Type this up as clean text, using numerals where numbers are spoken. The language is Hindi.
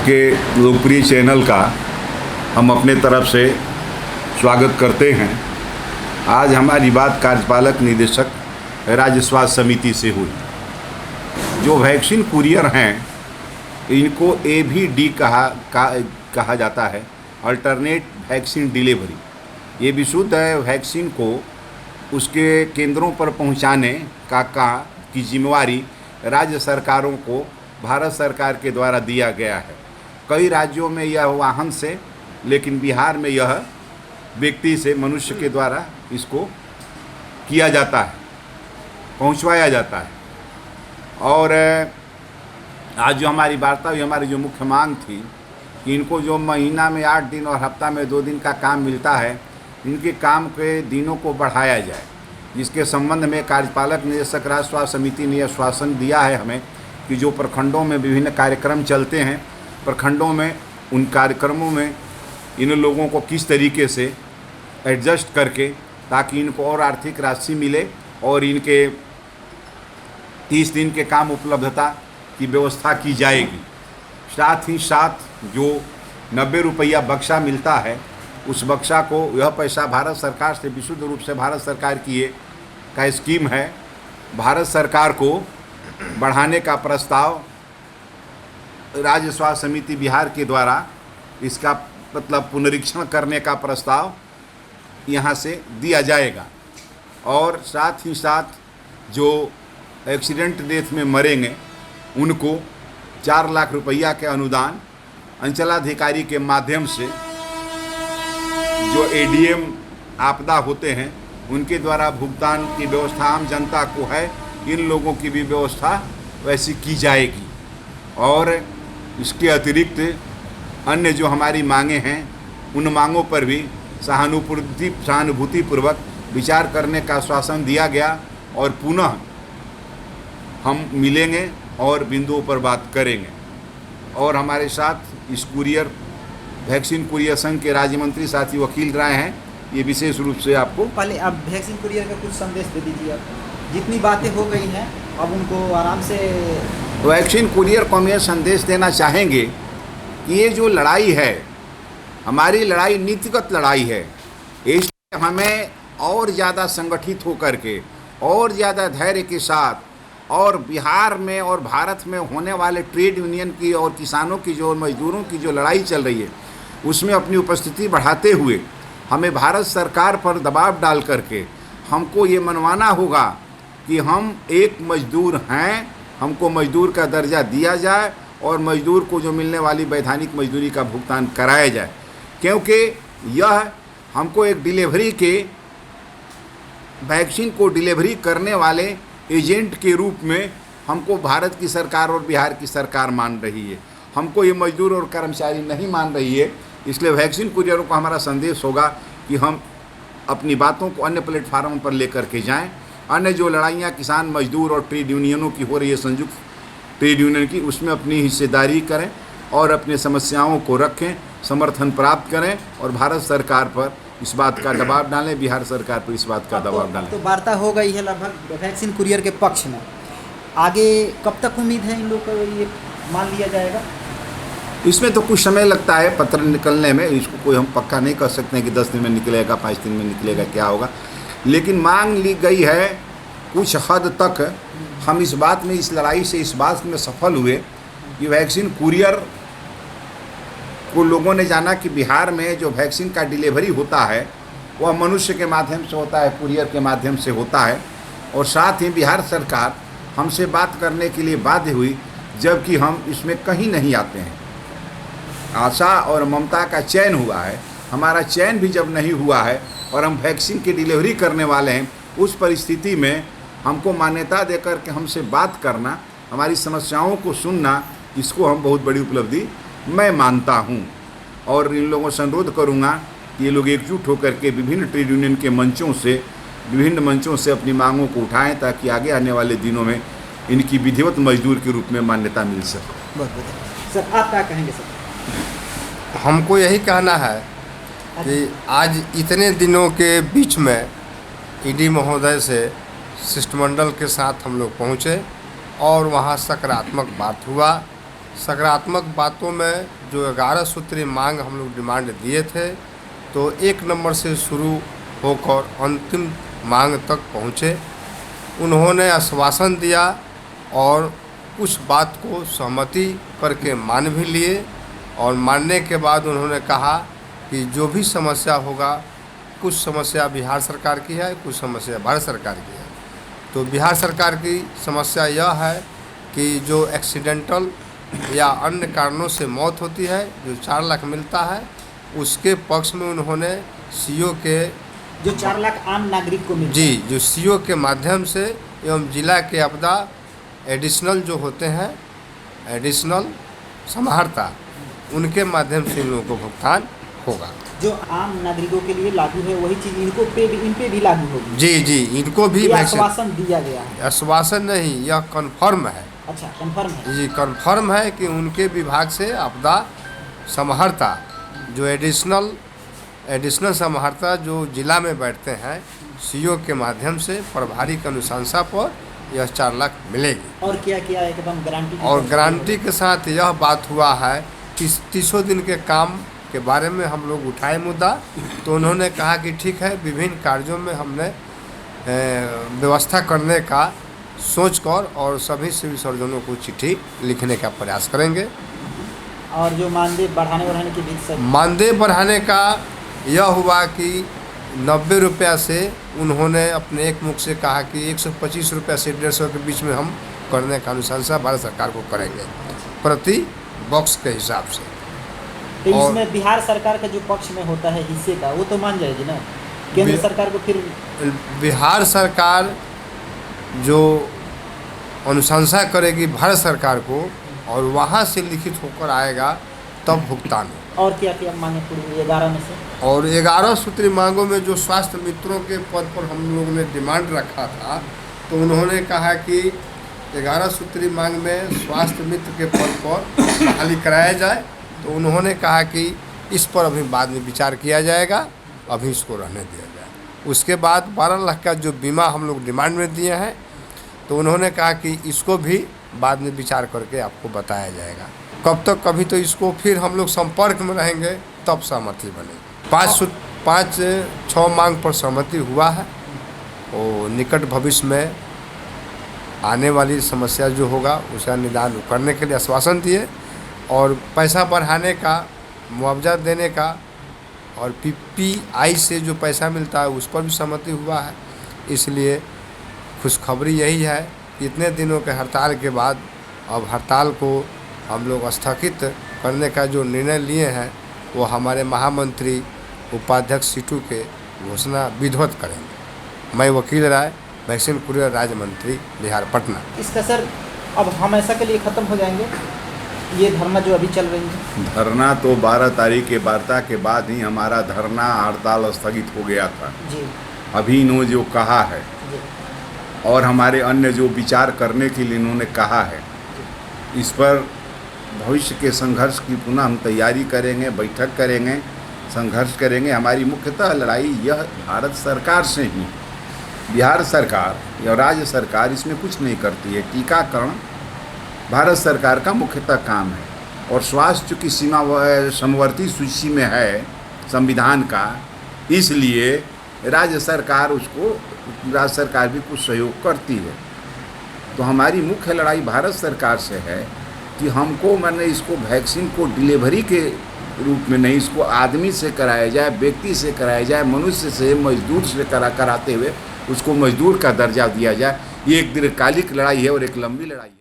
आपके लोकप्रिय चैनल का हम अपने तरफ से स्वागत करते हैं। आज हमारी बात कार्यपालक निदेशक राज्य स्वास्थ्य समिति से हुई। जो वैक्सीन कुरियर हैं इनको AVD कहा जाता है, अल्टरनेट वैक्सीन डिलीवरी। ये विशुद्ध है वैक्सीन को उसके केंद्रों पर पहुंचाने की जिम्मेवारी राज्य सरकारों को भारत सरकार के द्वारा दिया गया है। कई राज्यों में यह वाहन से, लेकिन बिहार में यह व्यक्ति से, मनुष्य के द्वारा इसको किया जाता है, पहुंचवाया जाता है। और आज जो हमारी वार्ता हुई, हमारी जो मुख्य मांग थी कि इनको जो महीना में 8 दिन और हफ्ता में 2 दिन का काम मिलता है, इनके काम के दिनों को बढ़ाया जाए। जिसके संबंध में कार्यपालक निदेशक राज्य स्वास्थ्य समिति ने आश्वासन दिया है हमें कि जो प्रखंडों में विभिन्न कार्यक्रम चलते हैं, प्रखंडों में उन कार्यक्रमों में इन लोगों को किस तरीके से एडजस्ट करके ताकि इनको और आर्थिक राशि मिले और इनके 30 दिन के काम उपलब्धता की व्यवस्था की जाएगी। साथ ही साथ जो 90 रुपया बक्सा मिलता है, उस बक्सा को, यह पैसा भारत सरकार से, विशुद्ध रूप से भारत सरकार की ये का स्कीम है। भारत सरकार को बढ़ाने का प्रस्ताव राज्य स्वास्थ्य समिति बिहार के द्वारा, इसका मतलब पुनरीक्षण करने का प्रस्ताव यहाँ से दिया जाएगा। और साथ ही साथ जो एक्सीडेंट डेथ में मरेंगे उनको 4 लाख रुपया के अनुदान अंचलाधिकारी के माध्यम से, जो ADM आपदा होते हैं उनके द्वारा भुगतान की व्यवस्था आम जनता को है, इन लोगों की भी व्यवस्था वैसी की जाएगी। और इसके अतिरिक्त अन्य जो हमारी मांगें हैं, उन मांगों पर भी सहानुभूतिपूर्वक विचार करने का आश्वासन दिया गया और पुनः हम मिलेंगे और बिंदुओं पर बात करेंगे। और हमारे साथ इस वैक्सीन कुरियर संघ के राज्य मंत्री साथी वकील राय हैं। ये विशेष रूप से आपको पहले अब वैक्सीन कुरियर का कुछ संदेश दे दीजिए। आप जितनी बातें हो गई हैं अब उनको आराम से। वैक्सीन कुरियर को हम ये संदेश देना चाहेंगे कि ये जो लड़ाई है, हमारी लड़ाई नीतिगत लड़ाई है। इसलिए हमें और ज़्यादा संगठित होकर के और ज़्यादा धैर्य के साथ और बिहार में और भारत में होने वाले ट्रेड यूनियन की और किसानों की जो, मजदूरों की जो लड़ाई चल रही है, उसमें अपनी उपस्थिति बढ़ाते हुए हमें भारत सरकार पर दबाव डाल करके हमको ये मनवाना होगा कि हम एक मजदूर हैं, हमको मजदूर का दर्जा दिया जाए और मजदूर को जो मिलने वाली वैधानिक मजदूरी का भुगतान कराया जाए। क्योंकि यह हमको एक डिलीवरी के, वैक्सीन को डिलीवरी करने वाले एजेंट के रूप में हमको भारत की सरकार और बिहार की सरकार मान रही है। हमको ये मजदूर और कर्मचारी नहीं मान रही है। इसलिए वैक्सीन कुरियरों को हमारा संदेश होगा कि हम अपनी बातों को अन्य प्लेटफार्मों पर लेकर के जाएं। अन्य जो लड़ाइयाँ किसान, मजदूर और ट्रेड यूनियनों की हो रही है, संयुक्त ट्रेड यूनियन की, उसमें अपनी हिस्सेदारी करें और अपनी समस्याओं को रखें, समर्थन प्राप्त करें और भारत सरकार पर इस बात का दबाव डालें, बिहार सरकार पर इस बात का दबाव डालें। तो वार्ता हो गई है लगभग वैक्सीन कुरियर के पक्ष में। आगे कब तक उम्मीद है इन लोग को ये मान लिया जाएगा? इसमें तो कुछ समय लगता है पत्र निकलने में। इसको कोई हम पक्का नहीं कर सकते हैं कि 10 दिन में निकलेगा, 5 दिन में निकलेगा, क्या होगा। लेकिन मांग ली गई है कुछ हद तक। हम इस बात में, इस लड़ाई से इस बात में सफल हुए कि वैक्सीन कुरियर को लोगों ने जाना कि बिहार में जो वैक्सीन का डिलीवरी होता है वह मनुष्य के माध्यम से होता है, कुरियर के माध्यम से होता है। और साथ ही बिहार सरकार हमसे बात करने के लिए बाध्य हुई, जबकि हम इसमें कहीं नहीं आते हैं। आशा और ममता का चयन हुआ है, हमारा चयन भी जब नहीं हुआ है और हम वैक्सीन की डिलीवरी करने वाले हैं, उस परिस्थिति में हमको मान्यता देकर के हमसे बात करना, हमारी समस्याओं को सुनना, इसको हम बहुत बड़ी उपलब्धि मैं मानता हूं। और इन लोगों से अनुरोध करूंगा कि ये लोग एकजुट होकर के विभिन्न ट्रेड यूनियन के मंचों से, विभिन्न मंचों से अपनी मांगों को उठाएं ताकि आगे आने वाले दिनों में इनकी विधिवत मजदूर के रूप में मान्यता मिल सके। बहुत बहुत सर, आप क्या कहेंगे सर? हमको यही कहना है कि आज इतने दिनों के बीच में ED महोदय से शिष्टमंडल के साथ हम लोग पहुँचे और वहाँ सकारात्मक बात हुआ। सकारात्मक बातों में जो 11 सूत्री मांग हम लोग डिमांड दिए थे, तो 1 नंबर से शुरू होकर अंतिम मांग तक पहुँचे। उन्होंने आश्वासन दिया और उस बात को सहमति करके मान भी लिए, और मानने के बाद उन्होंने कहा कि जो भी समस्या होगा, कुछ समस्या बिहार सरकार की है, कुछ समस्या भारत सरकार की है। तो बिहार सरकार की समस्या यह है कि जो एक्सीडेंटल या अन्य कारणों से मौत होती है, जो 4 लाख मिलता है, उसके पक्ष में उन्होंने सीओ के जो 4 लाख आम नागरिक को मिलता जी, है। जो सीओ के माध्यम से एवं जिला के आपदा एडिशनल जो होते हैं, एडिशनल समाहर्ता, उनके माध्यम से इन लोगों को भुगतान होगा। जो आम नागरिकों के लिए लागू है वही चीज़ इन पे भी लागू होगी। जी जी, इनको भी ये आश्वासन दिया गया है। आश्वासन नहीं, यह कन्फर्म है। अच्छा, कंफर्म है। जी, कन्फर्म है कि उनके विभाग से आपदा समाहर्ता, जो एडिशनल समाहर्ता जो जिला में बैठते हैं, सीओ के माध्यम से प्रभारी की अनुशंसा पर यह 4 लाख मिलेगी। और क्या किया है एकदम गारंटी? और गारंटी के साथ यह बात हुआ है कि 30 दिन के काम के बारे में हम लोग उठाए मुद्दा, तो उन्होंने कहा कि ठीक है, विभिन्न कार्यों में हमने व्यवस्था करने का सोचकर और सभी सिविल सर्जनों को चिट्ठी लिखने का प्रयास करेंगे। और जो मानदेय बढ़ाने की भी सब मानदेय बढ़ाने का यह हुआ कि 90 रुपया से उन्होंने अपने एक मुख से कहा कि 125 रुपया से 150 के बीच में हम करने का अनुशंसा भारत सरकार को करेंगे प्रति बॉक्स के हिसाब से। तो इसमें बिहार सरकार का जो पक्ष में होता है हिस्से का, वो तो मान जाएगी ना, केंद्र सरकार को फिर बिहार सरकार जो अनुशंसा करेगी भारत सरकार को, और वहाँ से लिखित होकर आएगा तब भुगतान हो। और क्या क्या मांगे पूरी 11 में से? और 11 सूत्री मांगों में जो स्वास्थ्य मित्रों के पद पर हम लोगों ने डिमांड रखा था, तो उन्होंने कहा कि 11 सूत्री मांग में स्वास्थ्य मित्र के पद पर बहाली कराया जाए। तो उन्होंने कहा कि इस पर अभी बाद में विचार किया जाएगा, अभी इसको रहने दिया जाए। उसके बाद 12 लाख का जो बीमा हम लोग डिमांड में दिए हैं, तो उन्होंने कहा कि इसको भी बाद में विचार करके आपको बताया जाएगा। कब तक, कभी तो इसको फिर हम लोग संपर्क में रहेंगे तब सहमति बनेगी। 5-6 मांग पर सहमति हुआ है, और निकट भविष्य में आने वाली समस्या जो होगा उसका निदान करने के लिए आश्वासन दिए, और पैसा बढ़ाने का, मुआवजा देने का, और पीपीआई से जो पैसा मिलता है उस पर भी सहमति हुआ है। इसलिए खुशखबरी यही है कि इतने दिनों के हड़ताल के बाद अब हड़ताल को हम लोग स्थगित करने का जो निर्णय लिए हैं, वो हमारे महामंत्री उपाध्यक्ष सीटू के घोषणा विधिवत करेंगे। मैं वकील राय, वैक्सीन कुरियर राज्य मंत्री, बिहार, पटना। इसका सर अब हमेशा के लिए ख़त्म हो जाएंगे ये धरना जो अभी चल रही है? धरना तो 12 तारीख के वार्ता के बाद ही हमारा धरना हड़ताल स्थगित हो गया था। जी अभी इन्होंने जो कहा है जी और हमारे अन्य जो विचार करने के लिए इन्होंने कहा है, इस पर भविष्य के संघर्ष की पुनः हम तैयारी करेंगे, बैठक करेंगे, संघर्ष करेंगे। हमारी मुख्यतः लड़ाई यह भारत सरकार से ही, बिहार सरकार या राज्य सरकार इसमें कुछ नहीं करती है। टीकाकरण भारत सरकार का मुख्यतः काम है, और स्वास्थ्य की सीमा समवर्ती सूची में है संविधान का, इसलिए राज्य सरकार भी कुछ सहयोग करती है। तो हमारी मुख्य लड़ाई भारत सरकार से है कि हमको इसको वैक्सीन को डिलीवरी के रूप में नहीं, इसको आदमी से कराया जाए, व्यक्ति से कराया जाए, मनुष्य से, मजदूर से कराते हुए उसको मजदूर का दर्जा दिया जाए। ये एक दीर्घकालिक लड़ाई है और एक लंबी लड़ाई है।